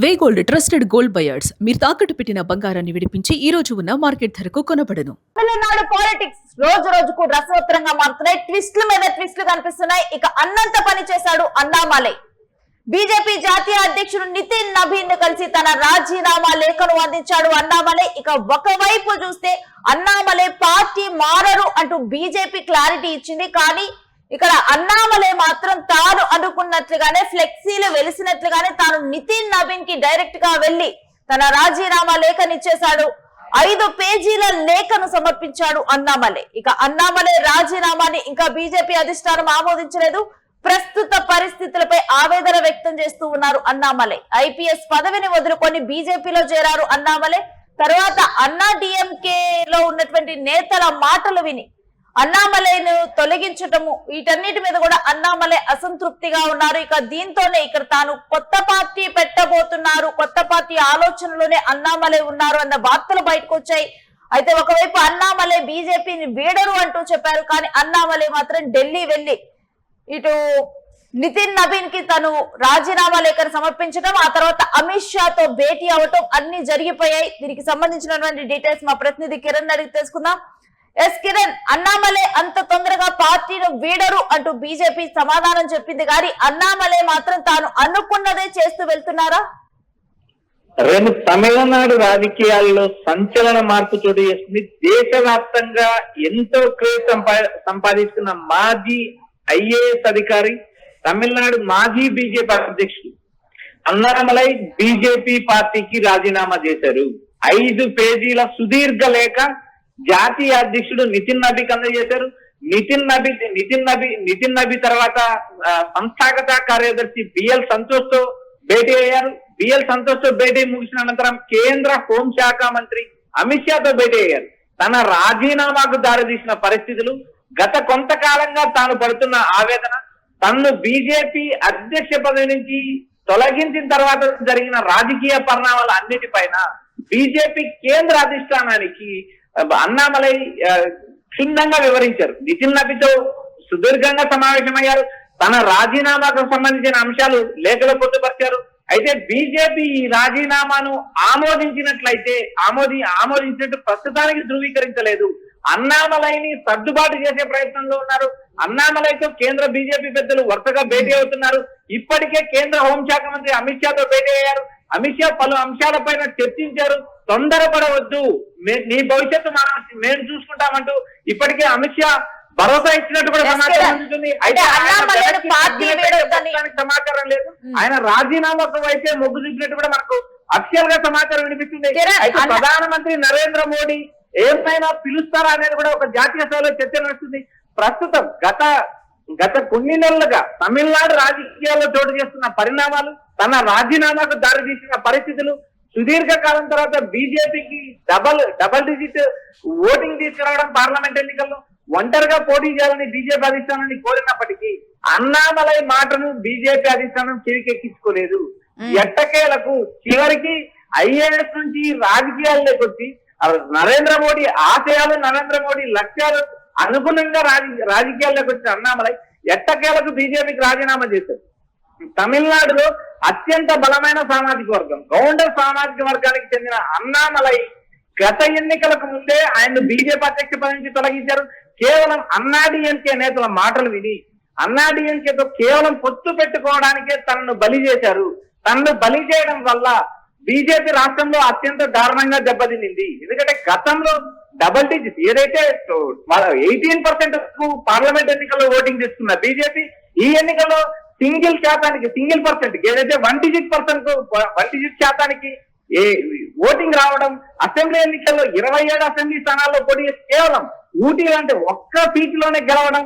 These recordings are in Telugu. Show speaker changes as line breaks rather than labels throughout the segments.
వే గోల్డ్ ట్రస్టెడ్ గోల్డ్ బయర్స్ మీరు తాకట్టు పెట్టిన బంగారాన్ని విడిపించి ఈ రోజు ఉన్న మార్కెట్ ధరకు కొనబడను.
తమిళనాడు పాలిటిక్స్ రోజు రోజుకు రసవత్తరంగా మారుతున్నాయి. ట్విస్టుల మీద ట్విస్టులు కనిపిస్తున్నాయి. ఇక అన్నంత పని చేశాడు అన్నామలై. బీజేపీ జాతీయ అధ్యక్షుడు నితిన్ నబీన్ కలిసి తన రాజీనామా లేఖను అందించాడు అన్నామలై. ఇక ఒకవైపు చూస్తే అన్నామలై పార్టీ మారరు అంటూ బీజేపీ క్లారిటీ ఇచ్చింది. కానీ ఇక్కడ అన్నామలై మాత్రం తాను అనుకున్నట్లుగానే ఫ్లెక్సీలు వెలిసినట్లుగానే తాను నితిన్ నబీన్ కి డైరెక్ట్ గా వెళ్లి తన రాజీనామా లేఖనిచ్చేశాడు. 5 పేజీల లేఖను సమర్పించాడు అన్నామలై. ఇక అన్నామలై రాజీనామాని ఇంకా బీజేపీ అధిష్టానం ఆమోదించలేదు. ప్రస్తుత పరిస్థితులపై ఆవేదన వ్యక్తం చేస్తూ ఉన్నారు అన్నామలై. ఐపీఎస్ పదవిని వదులుకొని బీజేపీలో చేరారు అన్నామలై. తర్వాత అన్నా డిఎంకే లో ఉన్నటువంటి నేతల మాటలు విని అన్నామలైను తొలగించటము, వీటన్నిటి మీద కూడా అన్నామలై అసంతృప్తిగా ఉన్నారు. ఇక దీంతోనే ఇక్కడ తాను కొత్త పార్టీ పెట్టబోతున్నారు, కొత్త పార్టీ ఆలోచనలోనే అన్నామలై ఉన్నారు అన్న వార్తలు బయటకు వచ్చాయి. అయితే ఒకవైపు అన్నామలై బీజేపీని వీడరు అంటూ చెప్పారు. కానీ అన్నామలై మాత్రం ఢిల్లీ వెళ్లి ఇటు నితిన్ నబీన్ కి తను రాజీనామా లేఖను సమర్పించడం, ఆ తర్వాత అమిత్ షాతో భేటీ అవటం అన్ని జరిగిపోయాయి. దీనికి సంబంధించినటువంటి డీటెయిల్స్ మా ప్రతినిధి కిరణ్ అడిగి తెలుసుకుందాం. ఎస్ కిరణ్, అన్నామలై అంత తొందరగా పార్టీను వీడరు అంటూ బీజేపీ సమాధానం చెప్పింది, కానీ అన్నామలై మాత్రం తాను అనుకున్నదే చేస్తూ వెళ్తున్నారా?
రేపు తమిళనాడు రాజకీయాల్లో సంచలన మార్పు చోటు చేసుకుంది. దేశవ్యాప్తంగా ఎంతో క్రేజ్ సంపాదించుకున్న మాజీ ఐఏఎస్ అధికారి, తమిళనాడు మాజీ బీజేపీ అధ్యక్షుడు అన్నామలై బీజేపీ పార్టీకి రాజీనామా చేశారు. 5 పేజీల సుదీర్ఘ లేఖ జాతీయ అధ్యక్షుడు నితిన్ నబీకి అందజేశారు. నితిన్ నబీ తర్వాత సంస్థాగత కార్యదర్శి బిఎల్ సంతోష్ తో భేటీ అయ్యారు. బిఎల్ సంతోష్ తో భేటీ ముగిసిన అనంతరం కేంద్ర హోంశాఖ మంత్రి అమిత్ షాతో భేటీ అయ్యారు. తన రాజీనామాకు దారితీసిన పరిస్థితులు, గత కొంతకాలంగా తాను పడుతున్న ఆవేదన, తన్ను బీజేపీ అధ్యక్ష పదవి నుంచి తొలగించిన తర్వాత జరిగిన రాజకీయ పరిణామాల అన్నిటిపైన బీజేపీ కేంద్ర అధిష్టానానికి అన్నామలై క్షుణ్ణంగా వివరించారు. నితిన్ నబీతో సుదీర్ఘంగా సమావేశమయ్యారు. తన రాజీనామాకు సంబంధించిన అంశాలు లేఖలో పొందుపరిచారు. అయితే బీజేపీ ఈ రాజీనామాను ఆమోదించినట్టు ప్రస్తుతానికి ధృవీకరించలేదు. అన్నామలైని సర్దుబాటు చేసే ప్రయత్నంలో ఉన్నారు. అన్నామలైతో కేంద్ర బీజేపీ పెద్దలు వరుసగా భేటీ అవుతున్నారు. ఇప్పటికే కేంద్ర హోంశాఖ మంత్రి అమిత్ షాతో భేటీ అయ్యారు. అమిత్ షా పలు అంశాలపైన చర్చించారు. తొందరపడవద్దు, నీ భవిష్యత్తు మేము చూసుకుంటామంటూ ఇప్పటికే అమిత్ షా భరోసా ఇచ్చినట్టు కూడా సమాచారం అందుతుంది. అయితే సమాచారం లేదు. ఆయన రాజీనామాకు వైపే మొగ్గు చూపినట్టు కూడా మనకు అఫిషియల్ గా సమాచారం వినిపిస్తుంది. అయితే ప్రధానమంత్రి నరేంద్ర మోడీ ఏమైనా పిలుస్తారా అనేది కూడా ఒక జాతీయ స్థాయిలో చర్చ నడుస్తుంది. ప్రస్తుతం గత కొన్ని నెలలుగా తమిళనాడు రాజకీయాల్లో చోటు చేస్తున్న పరిణామాలు, తన రాజీనామాకు దారితీసిన పరిస్థితులు, సుదీర్ఘ కాలం తర్వాత బీజేపీకి డబల్ డిజిట్ ఓటింగ్ తీసుకురావడం, పార్లమెంట్ ఎన్నికల్లో ఒంటరిగా పోటీ చేయాలని బీజేపీ అధిష్టానాన్ని కోరినప్పటికీ అన్నామలై మాటను బీజేపీ అధిష్టానం చెవికెక్కించుకోలేదు. ఎట్టకేలకు చివరికి ఐఏఎస్ నుంచి రాజకీయాల్లోకి వచ్చి నరేంద్ర మోడీ ఆశయాలు, నరేంద్ర మోడీ లక్ష్యాలు అనుగుణంగా రాజకీయాల్లోకి వచ్చిన అన్నామలై ఎట్టకేలకు బీజేపీకి రాజీనామా చేశారు. తమిళనాడులో అత్యంత బలమైన సామాజిక వర్గం, గౌండర్ సామాజిక వర్గానికి చెందిన అన్నామలై గత ఎన్నికలకు ముందే ఆయన బీజేపీ అధ్యక్ష పదవి నుంచి తొలగించారు. కేవలం అన్నాడీఎంకే నేతల మాటలు విని అన్నాడీఎంకేతో కేవలం పొత్తు పెట్టుకోవడానికే తనను బలి చేశారు. తనను బలి చేయడం వల్ల బీజేపీ రాష్ట్రంలో అత్యంత దారుణంగా దెబ్బతింది. ఎందుకంటే గతంలో డబల్ డిజిట్ ఏదైతే 18% పార్లమెంట్ ఎన్నికల్లో ఓటింగ్ చేసుకున్న బీజేపీ ఈ ఎన్నికల్లో సింగిల్ పర్సెంట్ ఏదైతే 1 డిజిట్ శాతానికి ఓటింగ్ రావడం, అసెంబ్లీ ఎన్నికల్లో 27 అసెంబ్లీ స్థానాల్లో పోటీ చేసి కేవలం ఊటీ లాంటి ఒక్క సీటులోనే గెలవడం,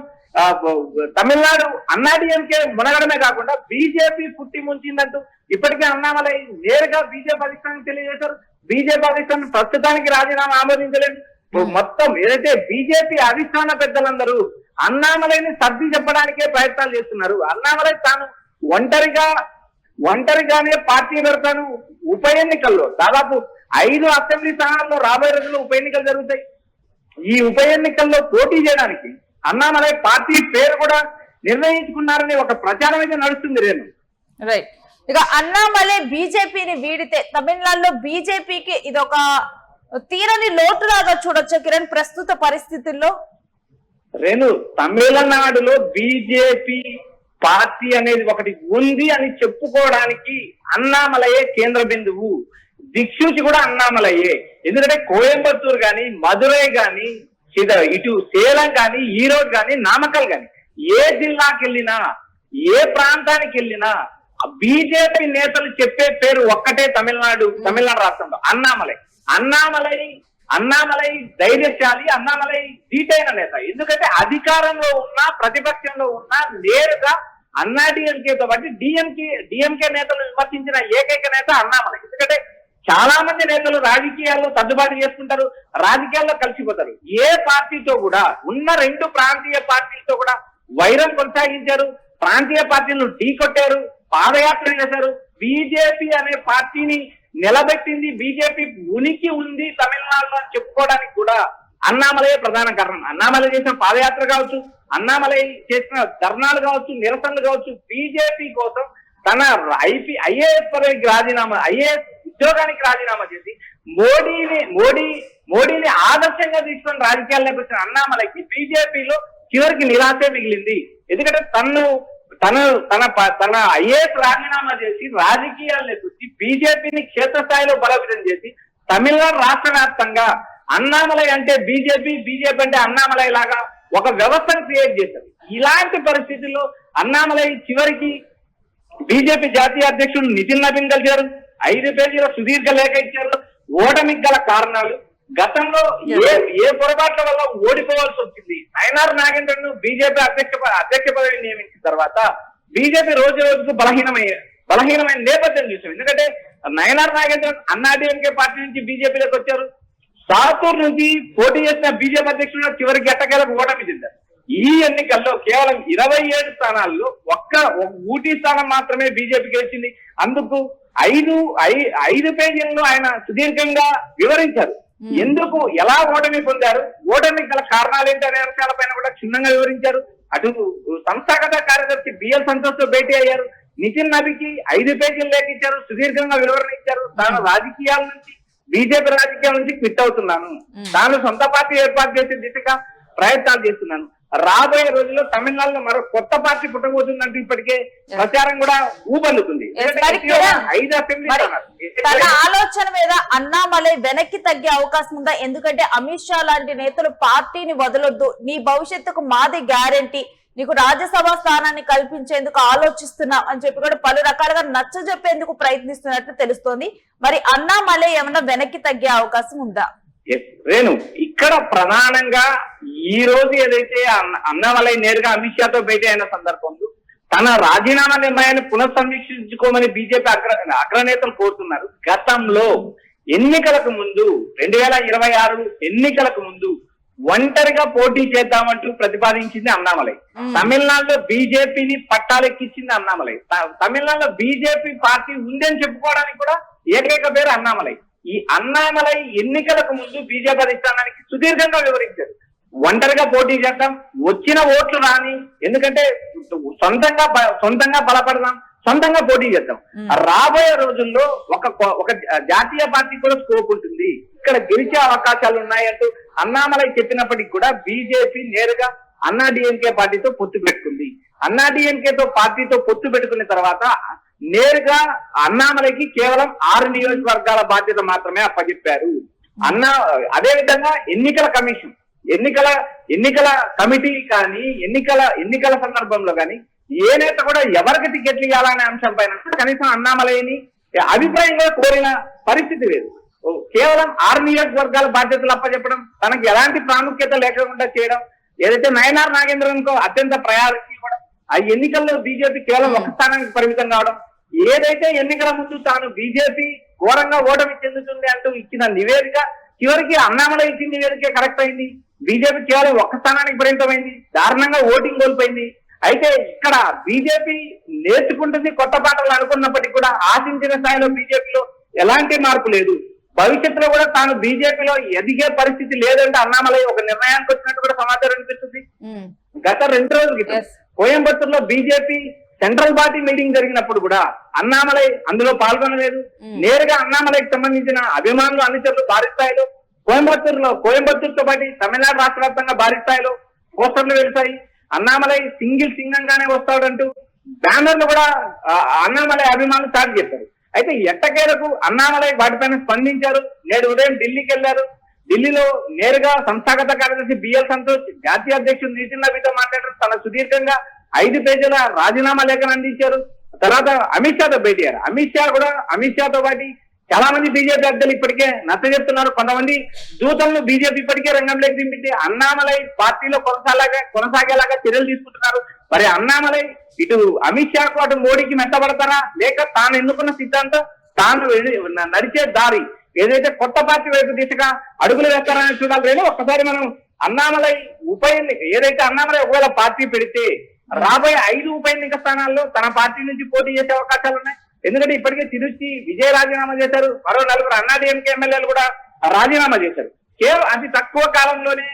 తమిళనాడు అన్నాడీఎంకే మునగడమే కాకుండా బీజేపీ పుట్టి ముంచిందంటూ ఇప్పటికే అన్నామలై నేరుగా బీజేపీ అధిష్టానానికి తెలియజేశారు. బీజేపీ అధిష్టానం ప్రస్తుతానికి రాజీనామా ఆమోదించలేదు. మొత్తం ఏదైతే బీజేపీ అధిష్టాన పెద్దలందరూ అన్నామలైని సర్ది చెప్పడానికే ప్రయత్నాలు చేస్తున్నారు. అన్నామలై తాను ఒంటరిగానే పార్టీ పెడతాను. ఉప ఎన్నికల్లో దాదాపు 5 అసెంబ్లీ స్థానాల్లో రాబోయే రోజుల్లో ఉప ఎన్నికలు జరుగుతాయి. ఈ ఉప ఎన్నికల్లో పోటీ చేయడానికి అన్నామలై పార్టీ పేరు కూడా నిర్ణయించుకున్నారని ఒక ప్రచారం అయితే నడుస్తుంది.
రైట్. ఇక అన్నామలై బీజేపీని వీడితే తమిళనాడులో బీజేపీకి ఇది ఒక తీరని లోటులాగా చూడొచ్చు కిరణ్ ప్రస్తుత పరిస్థితుల్లో.
రేణు, తమిళనాడులో బీజేపీ పార్టీ అనేది ఒకటి ఉంది అని చెప్పుకోవడానికి అన్నామలయే కేంద్ర బిందువు, దిక్సూచి కూడా అన్నామలయే. ఎందుకంటే కోయంబత్తూరు గాని, మదురై గాని, ఇటు సేలం గాని, ఈరోడ్ గాని, నామకల్ గాని, ఏ జిల్లాకి వెళ్ళినా, ఏ ప్రాంతానికి వెళ్ళినా బీజేపీ నేతలు చెప్పే పేరు ఒక్కటే తమిళనాడు రాష్ట్రంలో అన్నామలై ధైర్యశాలి, అన్నామలై ధీటైన నేత. ఎందుకంటే అధికారంలో ఉన్నా ప్రతిపక్షంలో ఉన్నా నేరుగా అన్నా డిఎంకేతో పాటు డిఎంకే నేతలు విమర్శించిన ఏకైక నేత అన్నామలై. ఎందుకంటే చాలా మంది నేతలు రాజకీయాల్లో సర్దుబాటు చేసుకుంటారు, రాజకీయాల్లో కలిసిపోతారు. ఏ పార్టీతో కూడా ఉన్న 2 ప్రాంతీయ పార్టీలతో కూడా వైరం కొనసాగించారు, ప్రాంతీయ పార్టీలను ఢీకొట్టారు, పాదయాత్ర చేశారు. బీజేపీ అనే పార్టీని నిలబెట్టింది, బీజేపీ ఉనికి ఉంది తమిళనాడులో అని చెప్పుకోవడానికి కూడా అన్నామలై ప్రధాన కారణం. అన్నామలై చేసిన పాదయాత్ర కావచ్చు, అన్నామలై చేసిన ధర్నాలు కావచ్చు, నిరసనలు కావచ్చు, బీజేపీ కోసం తన ఐఏఎస్ ఉద్యోగానికి రాజీనామా చేసి మోడీని ఆదర్శంగా తీసుకొని రాజకీయాల్లోకి వచ్చిన అన్నామలైకి బీజేపీలో చివరికి నిరాశే మిగిలింది. ఎందుకంటే తన ఐఏఎస్ రాజీనామా చేసి రాజకీయాల్లోకి వచ్చి బీజేపీని క్షేత్రస్థాయిలో బలోపేతం చేసి తమిళనాడు రాష్ట్ర వ్యాప్తంగా అన్నామలై అంటే బీజేపీ అంటే అన్నామలై లాగా ఒక వ్యవస్థను క్రియేట్ చేశారు. ఇలాంటి పరిస్థితుల్లో అన్నామలై చివరికి బీజేపీ జాతీయ అధ్యక్షుడు నితిన్ నబీన్ కలిశారు, 5 పేజీల సుదీర్ఘ లేఖ ఇచ్చారు. ఓటమికి గల కారణాలు, గతంలో ఏ పొరపాట్ల వల్ల ఓడిపోవాల్సి వచ్చింది, నయనార్ నాగేంద్రను బీజేపీ అధ్యక్ష పదవిని నియమించిన తర్వాత బీజేపీ రోజు రోజుకు బలహీనమైన నేపథ్యం చూసాం. ఎందుకంటే నయనార్ నాగేంద్రన్ అన్నాడీఎంకే పార్టీ నుంచి బీజేపీలోకి వచ్చారు. సాతూర్ నుంచి పోటీ చేసిన బీజేపీ అధ్యక్షుడు చివరికి ఎట్టకేలకు ఓటమి చెందారు. ఈ ఎన్నికల్లో కేవలం 27 స్థానాల్లో ఒక్క ఊటీ స్థానం మాత్రమే బీజేపీకి వచ్చింది. అందుకు 5 పేజీలను ఆయన సుదీర్ఘంగా వివరించారు. ఎందుకు, ఎలా ఓటమి పొందారు, ఓటమికి గల కారణాలు ఏంటి అనే అంశాలపైన కూడా క్షుణ్ణంగా వివరించారు. అటు సంస్థాగత కార్యదర్శి బిఎల్ సంతోష్ తో భేటీ అయ్యారు. నితిన్ నబీకి 5 పేజీలు లేఖ ఇచ్చారు, సుదీర్ఘంగా వివరణ ఇచ్చారు. తాను రాజకీయాల నుంచి, బీజేపీ రాజకీయాల నుంచి క్విట్ అవుతున్నాను, తాను సొంత పార్టీ ఏర్పాటు చేసే దిశగా ప్రయత్నాలు చేస్తున్నాను, రాబోయే రోజుల్లో తమిళనాడులో మరో కొత్త పార్టీ పుట్టబోతుందంటూ ఇప్పటికే ప్రచారం కూడా ఊపల్లుతుంది.
తన ఆలోచన మీద అన్నామలై వెనక్కి తగ్గే అవకాశం ఉందా? ఎందుకంటే అమిత్ షా లాంటి నేతలు పార్టీని వదలొద్దు, నీ భవిష్యత్తుకు మాది గ్యారంటీ, నీకు రాజ్యసభ స్థానాన్ని కల్పించేందుకు ఆలోచిస్తున్నా అని చెప్పి కూడా పలు రకాలుగా నచ్చజెప్పేందుకు ప్రయత్నిస్తున్నట్లు తెలుస్తోంది. మరి అన్నామలై ఏమన్నా వెనక్కి తగ్గే అవకాశం ఉందా?
రేణు, ఇక్కడ ప్రధానంగా ఈ రోజు ఏదైతే అన్నామలై నేరుగా అమిత్ షాతో భేటీ అయిన సందర్భంలో తన రాజీనామా నిర్ణయాన్ని పునఃసమీక్షించుకోమని బీజేపీ అగ్రనేతలు కోరుతున్నారు. గతంలో ఎన్నికలకు ముందు 2026 ఎన్నికలకు ముందు ఒంటరిగా పోటీ చేద్దామంటూ ప్రతిపాదించింది అన్నామలై. తమిళనాడులో బీజేపీని పట్టాలెక్కించింది అన్నామలై. తమిళనాడులో బీజేపీ పార్టీ ఉందని చెప్పుకోవడానికి కూడా ఏకైక పేరు అన్నామలై. ఈ అన్నామలై ఎన్నికలకు ముందు బీజేపీ అధిష్టానానికి సుదీర్ఘంగా వివరించారు, ఒంటరిగా పోటీ చేద్దాం, వచ్చిన ఓట్లు రాని, ఎందుకంటే సొంతంగా బలపడదాం, సొంతంగా పోటీ చేద్దాం, రాబోయే రోజుల్లో ఒక జాతీయ పార్టీ కూడా స్కోప్ ఉంటుంది, ఇక్కడ గెలిచే అవకాశాలు ఉన్నాయంటూ అన్నామలై చెప్పినప్పటికీ కూడా బీజేపీ నేరుగా అన్నా డిఎంకే పార్టీతో పొత్తు పెట్టుకుంది. అన్నా డిఎంకేతో పార్టీతో పొత్తు పెట్టుకున్న తర్వాత నేరుగా అన్నామలైకి కేవలం 6 నియోజకవర్గాల బాధ్యత మాత్రమే అప్పచెప్పారు. అదే విధంగా ఎన్నికల కమిషన్, ఎన్నికల కమిటీ కానీ, ఎన్నికల సందర్భంలో కానీ ఏ నేత కూడా ఎవరికి టికెట్లు ఇవ్వాలనే అంశం పైన కనీసం అన్నామలైని అభిప్రాయంగా కోరిన పరిస్థితి లేదు. కేవలం 6 నియోజకవర్గాల బాధ్యతలు అప్పచెప్పడం, తనకు ఎలాంటి ప్రాముఖ్యత లేకుండా చేయడం, ఏదైతే నయనార్ నాగేంద్రన్ కు అత్యంత ప్రయారిటీ ఇవ్వడం, ఆ ఎన్నికల్లో బీజేపీ కేవలం ఒక స్థానానికి పరిమితం కావడం, ఏదైతే ఎన్నికల ముందు తాను బీజేపీ ఘోరంగా ఓటమి చెందుతుంది అంటూ ఇచ్చిన నివేదిక చివరికి అన్నామలై ఇచ్చిన నివేదిక కరెక్ట్ అయింది. బీజేపీ కేవలం ఒక్క స్థానానికి పరిమితమైంది, దారుణంగా ఓటింగ్ కోల్పోయింది. అయితే ఇక్కడ బీజేపీ నేర్చుకుంటుంది కొత్త పాటలు అనుకున్నప్పటికీ కూడా ఆశించిన స్థాయిలో బీజేపీలో ఎలాంటి మార్పు లేదు. భవిష్యత్తులో కూడా తాను బీజేపీలో ఎదిగే పరిస్థితి లేదంటే అన్నామలై ఒక నిర్ణయానికి వచ్చినట్టు కూడా సమాచారం అనిపిస్తుంది. గత 2 రోజుల క్రితం కోయంబత్తూరులో బీజేపీ సెంట్రల్ పార్టీ మీటింగ్ జరిగినప్పుడు కూడా అన్నామలై అందులో పాల్గొనలేదు. నేరుగా అన్నామలైకి సంబంధించిన అభిమానులు అనుచరులు భారీ స్థాయిలో కోయంబత్తూరుతో పాటు తమిళనాడు రాష్ట్ర వ్యాప్తంగా భారీ స్థాయిలో పోస్టర్లు వెళ్తాయి. అన్నామలై సింగంగానే వస్తాడంటూ బ్యానర్లు కూడా అన్నామలై అభిమానులు స్టార్ట్ చేశారు. అయితే ఎట్టకేలకు అన్నామలై వాటిపైన స్పందించారు. నేడు ఉదయం ఢిల్లీకి వెళ్లారు. ఢిల్లీలో నేరుగా సంస్థాగత కార్యదర్శి బిఎల్ సంతోష్, జాతీయ అధ్యక్షుడు నితిన్ నబీతో మాట్లాడారు. తన సుదీర్ఘంగా 5 పేజీల రాజీనామా లేఖను అందించారు. తర్వాత అమిత్ షాతో భేటీ అయ్యారు. అమిత్ షాతో పాటు చాలా మంది బీజేపీ అభ్యర్థులు ఇప్పటికే నచ్చజెప్తున్నారు. కొంతమంది దూతలను బీజేపీ ఇప్పటికే రంగంలోకి దింపింది. అన్నామలై పార్టీలో కొనసాగేలాగా చర్యలు తీసుకుంటున్నారు. మరి అన్నామలై ఇటు అమిత్ షాకు అటు మోడీకి మెత్తబడతారా, లేక తాను ఎన్నుకున్న సిద్ధాంతం తాను నడిచే దారి ఏదైతే కొత్త పార్టీ వైపు దిశగా అడుగులు వేస్తారని చూడాలి. ఒక్కసారి మనం అన్నామలై ఏదైతే అన్నామలై ఒకవేళ పార్టీ పెడితే రాబోయే 5 ఉప ఎన్నిక స్థానాల్లో తన పార్టీ నుంచి పోటీ చేసే అవకాశాలు ఉన్నాయి. ఎందుకంటే ఇప్పటికే తిరుచి విజయ్ రాజీనామా చేశారు. మరో 4 అన్నాడీఎంకే ఎమ్మెల్యేలు కూడా రాజీనామా చేశారు. కేవలం అతి తక్కువ కాలంలోనే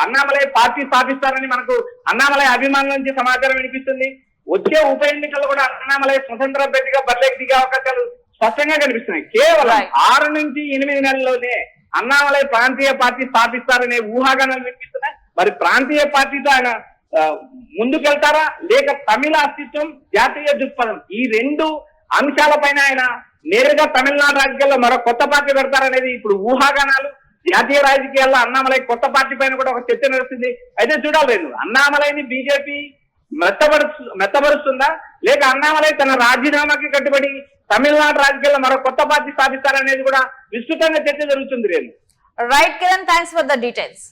అన్నామలై పార్టీ స్థాపిస్తారని మనకు అన్నామలై అభిమానుల నుంచి సమాచారం వినిపిస్తుంది. వచ్చే ఉప ఎన్నికల్లో కూడా అన్నామలై స్వతంత్ర అభ్యర్థిగా బరిలోకి దిగే అవకాశాలు స్పష్టంగా కనిపిస్తున్నాయి. కేవలం 6 నుంచి 8 నెలల్లోనే అన్నామలై ప్రాంతీయ పార్టీ స్థాపిస్తారనే ఊహాగానాలు వినిపిస్తున్నాయి. మరి ప్రాంతీయ పార్టీతో ఆయన ముందుకెళ్తారా, లేక తమిళ అస్తిత్వం, జాతీయ దృక్పథం ఈ 2 అంశాలపైన ఆయన నేరుగా తమిళనాడు రాజకీయాల్లో మరో కొత్త పార్టీ పెడతారనేది ఇప్పుడు ఊహాగానాలు. జాతీయ రాజకీయాల్లో అన్నామలై కొత్త పార్టీ పైన కూడా ఒక చర్చ నడుస్తుంది. అయితే చూడాలి, అన్నామలైని బీజేపీ మెత్తబరుస్తుందా, లేక అన్నామలై తన రాజీనామాకి కట్టుబడి తమిళనాడు రాజకీయాల్లో మరో కొత్త పార్టీ స్థాపిస్తారనేది కూడా విస్తృతంగా చర్చ జరుగుతుంది.
Right Kiran, thanks for the details.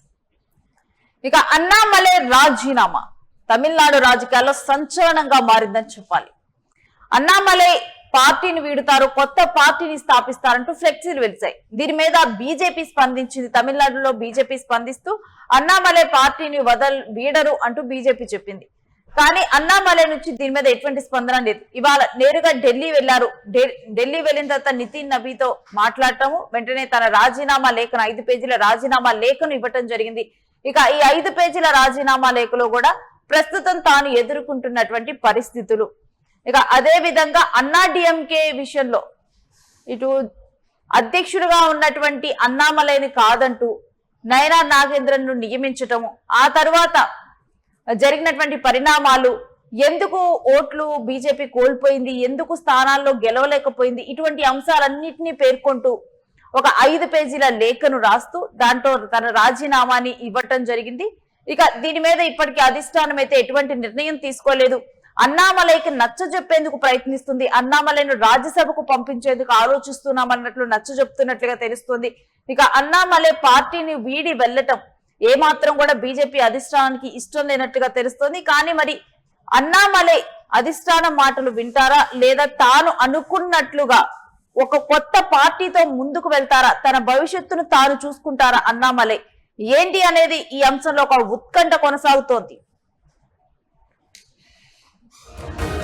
ఇక అన్నామలై రాజీనామా తమిళనాడు రాజకీయాల్లో సంచలనంగా మారిందని చెప్పాలి. అన్నామలై పార్టీని వీడుతారు, కొత్త పార్టీని స్థాపిస్తారంటూ ఫ్లెక్సీలు వెలిశాయి. దీని మీద బీజేపీ స్పందించింది. తమిళనాడులో బీజేపీ స్పందిస్తూ అన్నామలై పార్టీని వీడరు అంటూ బీజేపీ చెప్పింది. కానీ అన్నామలై నుంచి దీని మీద ఎటువంటి స్పందన లేదు. ఇవాళ నేరుగా ఢిల్లీ వెళ్లారు. ఢిల్లీ వెళ్ళిన తర్వాత నితిన్ నబీతో మాట్లాడటము, వెంటనే తన రాజీనామా లేఖను 5 పేజీల రాజీనామా లేఖను ఇవ్వటం జరిగింది. ఇక ఈ 5 పేజీల రాజీనామా లేఖలో కూడా ప్రస్తుతం తాను ఎదుర్కొంటున్నటువంటి పరిస్థితులు, ఇక అదే విధంగా అన్నాడీఎంకే విషయంలో ఇటు అధ్యక్షుడిగా ఉన్నటువంటి అన్నామలైని కాదంటూ నయనా నాగేంద్రన్ ను నియమించటము, ఆ తర్వాత జరిగినటువంటి పరిణామాలు, ఎందుకు ఓట్లు బీజేపీ కోల్పోయింది, ఎందుకు స్థానాల్లో గెలవలేకపోయింది, ఇటువంటి అంశాలన్నింటినీ పేర్కొంటూ ఒక 5 పేజీల లేఖను రాస్తూ దాంట్లో తన రాజీనామాని ఇవ్వటం జరిగింది. ఇక దీని మీద ఇప్పటికీ అధిష్టానం అయితే ఎటువంటి నిర్ణయం తీసుకోలేదు. అన్నామలైకి నచ్చజెప్పేందుకు ప్రయత్నిస్తుంది. అన్నామలైను రాజ్యసభకు పంపించేందుకు ఆలోచిస్తున్నామన్నట్లు నచ్చజెప్తున్నట్లుగా తెలుస్తుంది. ఇక అన్నామలై పార్టీని వీడి వెళ్లటం ఏమాత్రం కూడా బీజేపీ అధిష్టానానికి ఇష్టం లేనట్టుగా తెలుస్తోంది. కానీ మరి అన్నామలై అధిష్టానం మాటలు వింటారా, లేదా తాను అనుకున్నట్లుగా ఒక కొత్త పార్టీతో ముందుకు వెళ్తారా, తన భవిష్యత్తును తాను చూసుకుంటారా అన్నామలై, ఏంటి అనేది ఈ అంశంలో ఒక ఉత్కంఠ కొనసాగుతోంది.